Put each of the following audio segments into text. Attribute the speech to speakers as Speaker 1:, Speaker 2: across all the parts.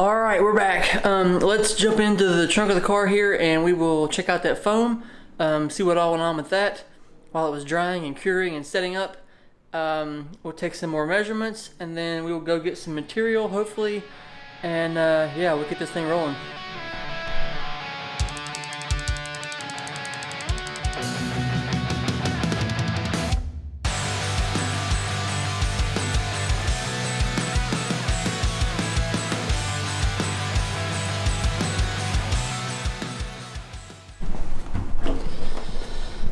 Speaker 1: All right, we're back. Let's jump into the trunk of the car here and we will check out that foam, see what all went on with that while it was drying and curing and setting up. We'll take some more measurements and then we will go get some material, hopefully, and yeah, we'll get this thing rolling.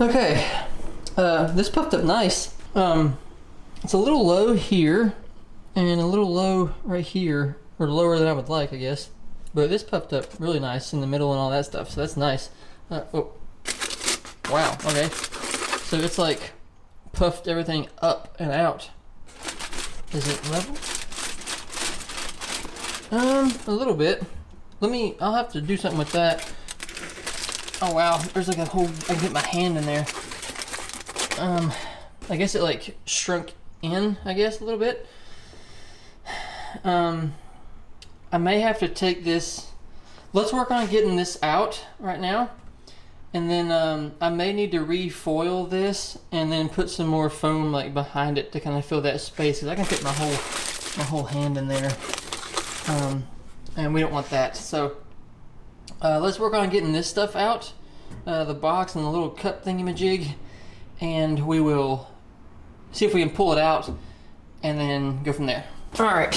Speaker 1: Okay, this puffed up nice. It's a little low here and a little low right here, or lower than I would like, I guess. But this puffed up really nice in the middle and all that stuff, so that's nice. Oh, wow, okay. So it's like puffed everything up and out. Is it level? A little bit. I'll have to do something with that. Oh wow, there's like a whole, I can get my hand in there. I guess it like shrunk in, I guess, a little bit. I may have to take this, let's work on getting this out right now. And then I may need to refoil this and then put some more foam like behind it to kind of fill that space, because I can fit my whole hand in there. And we don't want that. So let's work on getting this stuff out, the box and the little cup thingamajig, and we will see if we can pull it out and then go from there. All right,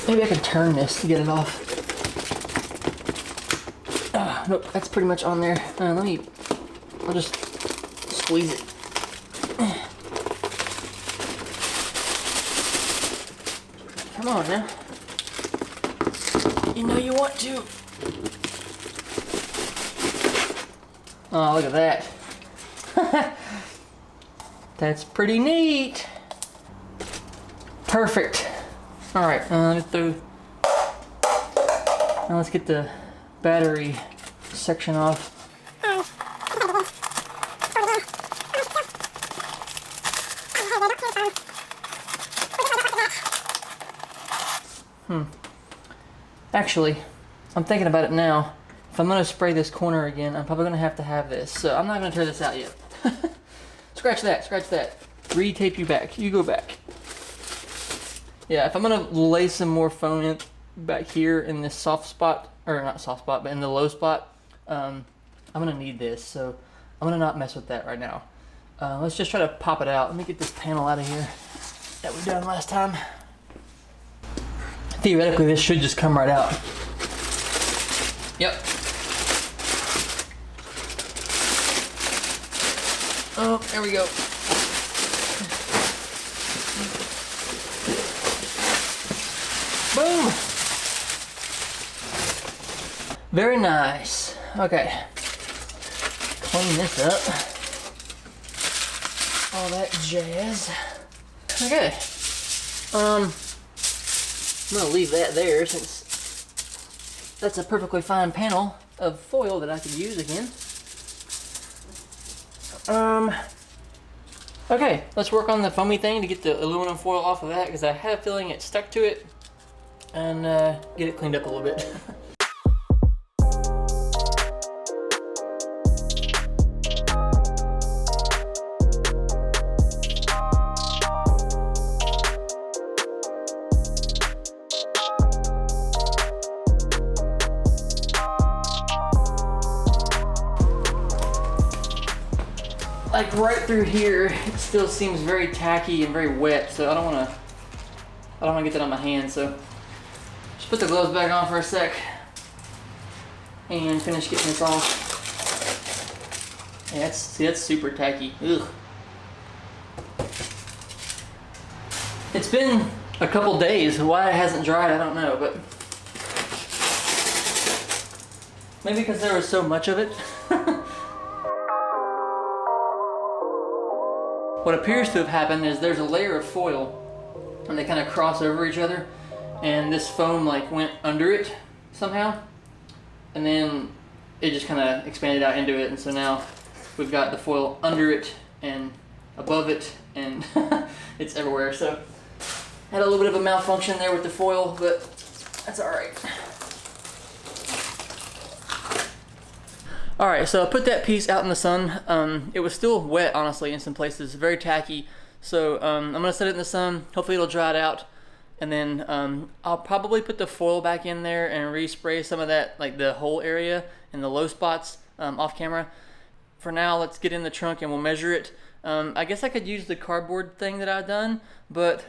Speaker 1: maybe I can turn this to get it off. Nope, that's pretty much on there. I'll just squeeze it. Come on now. You know you want to. Oh, look at that. That's pretty neat. Perfect. All right, now let's get the battery section off. Actually, I'm thinking about it now. If I'm gonna spray this corner again, I'm probably gonna have this. So I'm not gonna tear this out yet. Scratch that. Re-tape you back. You go back. Yeah, if I'm gonna lay some more foam in back here in this soft spot, or not soft spot, but in the low spot, I'm gonna need this. So I'm gonna not mess with that right now. Let's just try to pop it out. Let me get this panel out of here that we done last time. Theoretically, this should just come right out. Yep. Oh, there we go. Boom! Very nice. Okay. Clean this up. All that jazz. Okay. I'm gonna leave that there since that's a perfectly fine panel of foil that I could use again. Okay, let's work on the foamy thing to get the aluminum foil off of that, because I had a feeling it stuck to it, and get it cleaned up a little bit. Like right through here, it still seems very tacky and very wet, so I don't want to get that on my hand. So just put the gloves back on for a sec and finish getting this off. Yeah, that's super tacky. Ugh. It's been a couple days. Why it hasn't dried, I don't know, but maybe because there was so much of it. What appears to have happened is there's a layer of foil and they kind of cross over each other, and this foam like went under it somehow, and then it just kind of expanded out into it, and so now we've got the foil under it and above it, and it's everywhere. So Had a little bit of a malfunction there with the foil, but that's all right. All right, so I put that piece out in the sun. It was still wet, honestly, in some places, very tacky. So I'm gonna set it in the sun. Hopefully it'll dry it out. And then I'll probably put the foil back in there and respray some of that, like the whole area and the low spots off camera. For now, let's get in the trunk and we'll measure it. I guess I could use the cardboard thing that I've done, but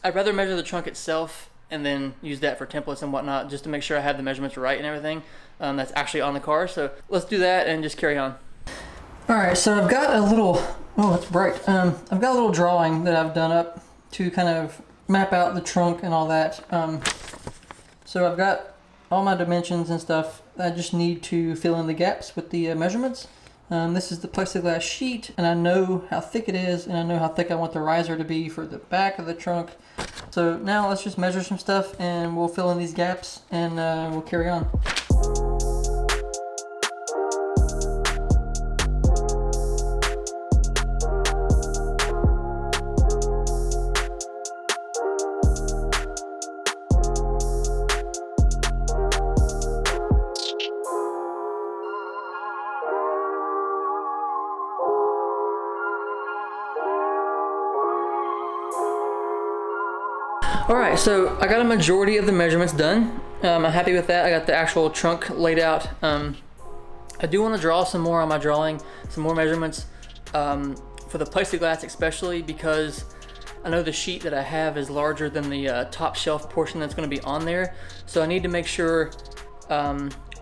Speaker 1: I'd rather measure the trunk itself and then use that for templates and whatnot, just to make sure I have the measurements right and everything that's actually on the car. So let's do that and just carry on. All right, so I've got a little, oh, it's bright. I've got a little drawing that I've done up to kind of map out the trunk and all that. So I've got all my dimensions and stuff. I just need to fill in the gaps with the measurements. This is the plexiglass sheet, and I know how thick it is, and I know how thick I want the riser to be for the back of the trunk. So now let's just measure some stuff, and we'll fill in these gaps, and we'll carry on. Alright, so I got a majority of the measurements done. I'm happy with that. I got the actual trunk laid out. I do want to draw some more on my drawing, some more measurements for the plexiglass especially, because I know the sheet that I have is larger than the top shelf portion that's going to be on there. So I need to make sure,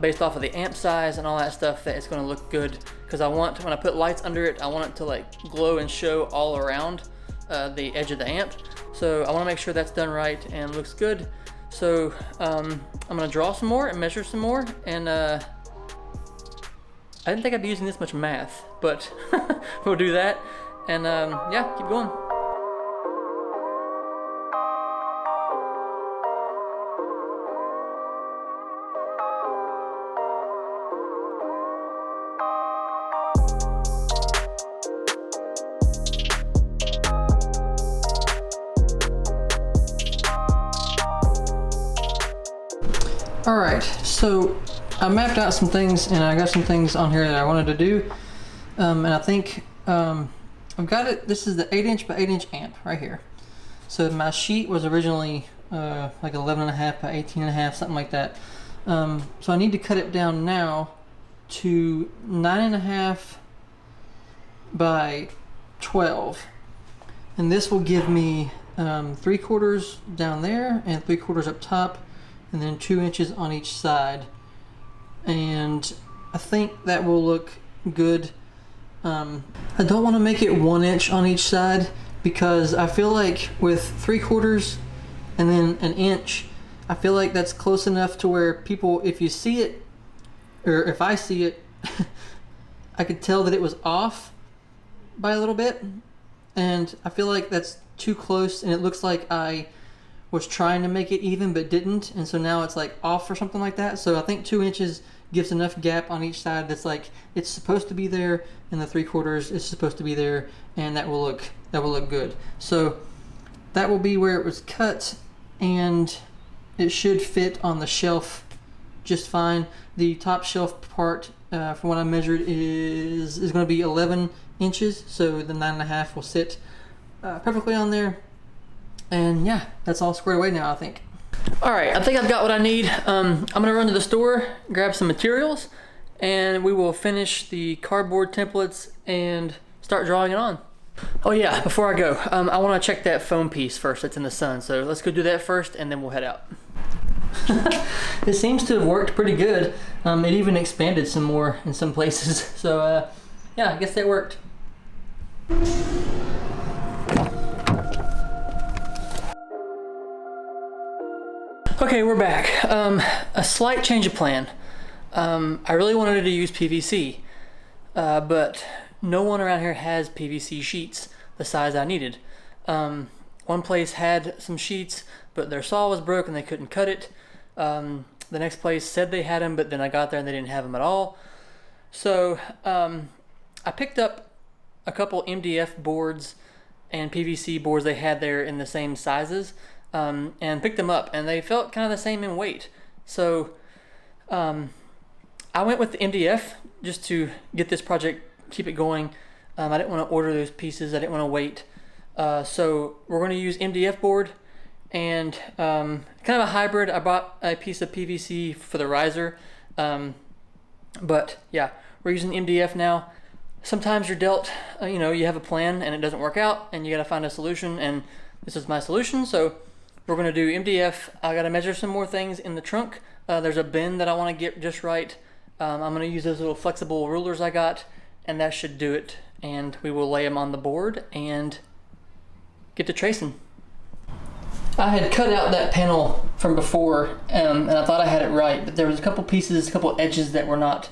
Speaker 1: based off of the amp size and all that stuff, that it's going to look good. Because I want, when I put lights under it, I want it to like glow and show all around the edge of the amp. So I want to make sure that's done right and looks good. So I'm going to draw some more and measure some more. And I didn't think I'd be using this much math, but we'll do that. And yeah, keep going. All right, so I mapped out some things and I got some things on here that I wanted to do. And I think I've got it. This is the 8" by 8" amp right here. So my sheet was originally like 11.5 by 18.5, something like that. So I need to cut it down now to 9.5 by 12. And this will give me 3/4 down there and 3/4 up top, and then 2 inches on each side. And I think that will look good. I don't want to make it 1 inch on each side, because I feel like with 3/4 and then 1 inch, I feel like that's close enough to where people, if you see it, or if I see it, I could tell that it was off by a little bit. And I feel like that's too close, and it looks like I was trying to make it even but didn't, and so now it's like off or something like that. So I think 2 inches gives enough gap on each side that's like it's supposed to be there, and the 3/4 is supposed to be there, and that will look good. So that will be where it was cut, and it should fit on the shelf just fine. The top shelf part, from what I measured, is going to be 11 inches, so the 9.5 will sit perfectly on there. And yeah, that's all squared away now, I think. All right, I think I've got what I need. I'm gonna run to the store, grab some materials, and we will finish the cardboard templates and start drawing it on. Oh yeah, before I go, I wanna check that foam piece first that's in the sun. So let's go do that first, and then we'll head out. It seems to have worked pretty good. It even expanded some more in some places. So yeah, I guess that worked. Okay, we're back. A slight change of plan. I really wanted to use PVC, but no one around here has PVC sheets the size I needed. One place had some sheets, but their saw was broke and they couldn't cut it. The next place said they had them, but then I got there and they didn't have them at all. So I picked up a couple MDF boards and PVC boards they had there in the same sizes, and picked them up, and they felt kind of the same in weight. So I went with the MDF just to get this project, keep it going. I didn't want to order those pieces. I didn't want to wait. So we're going to use MDF board, and kind of a hybrid. I bought a piece of PVC for the riser, but yeah, we're using MDF now. Sometimes you're dealt, you have a plan and it doesn't work out, and you got to find a solution, and this is my solution. So we're going to do MDF. I got to measure some more things in the trunk. There's a bend that I want to get just right. I'm going to use those little flexible rulers I got, and that should do it. And we will lay them on the board and get to tracing. I had cut out that panel from before, and I thought I had it right, but there was a couple pieces, a couple edges that were not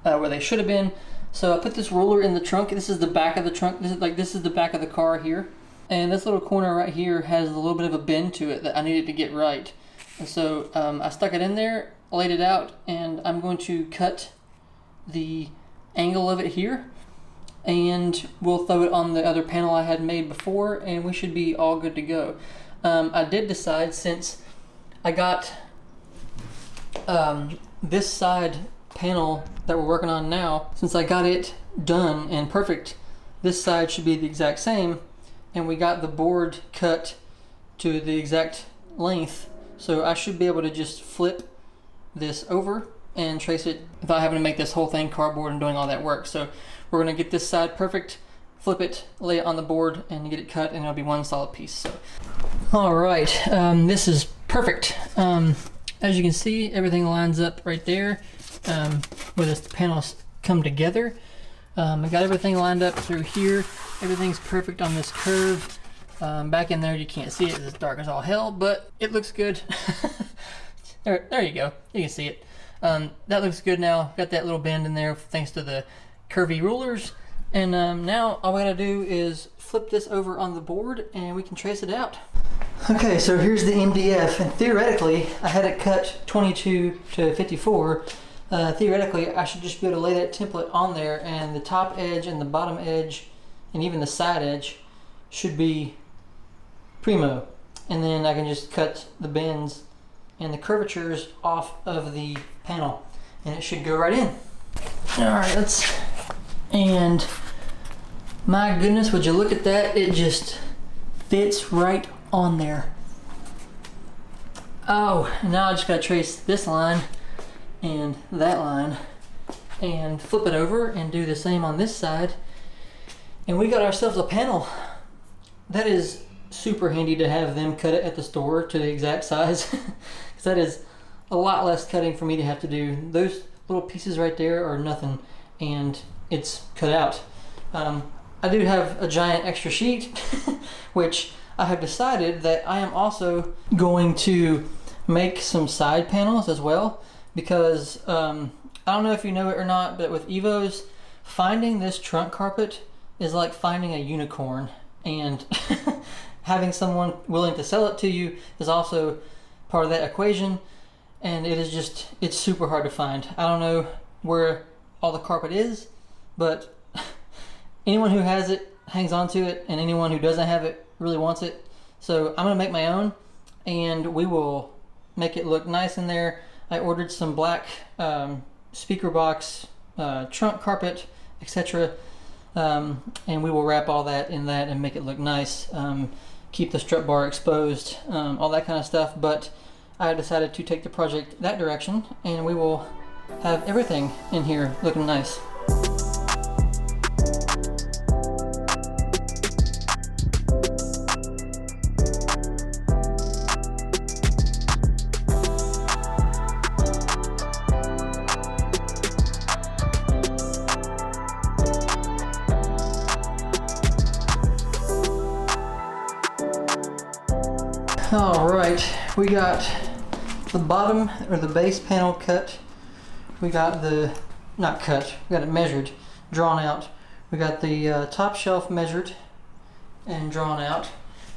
Speaker 1: where they should have been. So I put this ruler in the trunk. This is the back of the trunk. This is the back of the car here. And this little corner right here has a little bit of a bend to it that I needed to get right. And so I stuck it in there, laid it out, and I'm going to cut the angle of it here, and we'll throw it on the other panel I had made before, and we should be all good to go. I did decide, since I got this side panel that we're working on now, since I got it done and perfect, this side should be the exact same, and we got the board cut to the exact length, so I should be able to just flip this over and trace it without having to make this whole thing cardboard and doing all that work. So we're going to get this side perfect, flip it, lay it on the board, and get it cut, and it'll be one solid piece. So all right, this is perfect. As you can see, everything lines up right there where this panels come together. I got everything lined up through here. Everything's perfect on this curve. Back in there you can't see it, it's dark as all hell, but it looks good. there you go, you can see it. That looks good now. Got that little bend in there thanks to the curvy rulers. And now all we gotta do is flip this over on the board and we can trace it out. Okay, so here's the MDF, and theoretically I had it cut 22 to 54. Theoretically I should just be able to lay that template on there, and the top edge and the bottom edge and even the side edge should be primo, and then I can just cut the bends and the curvatures off of the panel, and it should go right in. Alright, and my goodness, would you look at that, it just fits right on there. Oh, now I just gotta trace this line and that line and flip it over and do the same on this side, and we got ourselves a panel. That is super handy to have them cut it at the store to the exact size, because that is a lot less cutting for me to have to do. Those little pieces right there are nothing, and it's cut out. I do have a giant extra sheet which I have decided that I am also going to make some side panels as well, because I don't know if you know it or not, but with Evos, finding this trunk carpet is like finding a unicorn, and having someone willing to sell it to you is also part of that equation, and it's super hard to find. I don't know where all the carpet is, but anyone who has it hangs on to it, and anyone who doesn't have it really wants it. So I'm gonna make my own, and we will make it look nice in there. I ordered some black speaker box, trunk carpet, etc. And we will wrap all that in that and make it look nice. Keep the strut bar exposed, all that kind of stuff. But I decided to take the project that direction, and we will have everything in here looking nice. Alright, we got the bottom or the base panel cut. We got we got it measured, drawn out. We got the top shelf measured and drawn out.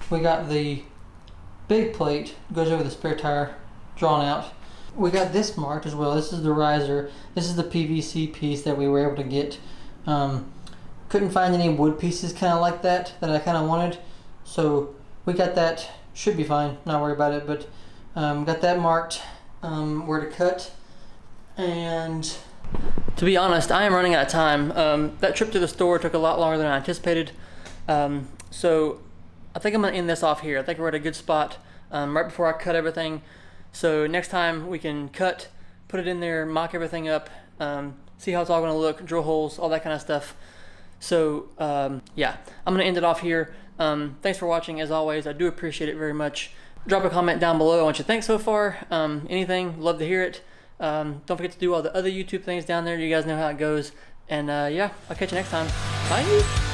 Speaker 1: We got the big plate, goes over the spare tire, drawn out. We got this marked as well. This is the riser. This is the PVC piece that we were able to get couldn't find any wood pieces kind of like that I kind of wanted. So we got that, should be fine, not worry about it, but got that marked where to cut. And to be honest, I am running out of time. That trip to the store took a lot longer than I anticipated. So I think I'm gonna end this off here. I think we're at a good spot right before I cut everything. So next time we can cut, put it in there, mock everything up, see how it's all gonna look, drill holes, all that kind of stuff. So yeah, I'm gonna end it off here. Thanks for watching as always. I do appreciate it very much. Drop a comment down below on what you think so far. Anything, love to hear it. Don't forget to do all the other YouTube things down there. You guys know how it goes. And yeah, I'll catch you next time. Bye.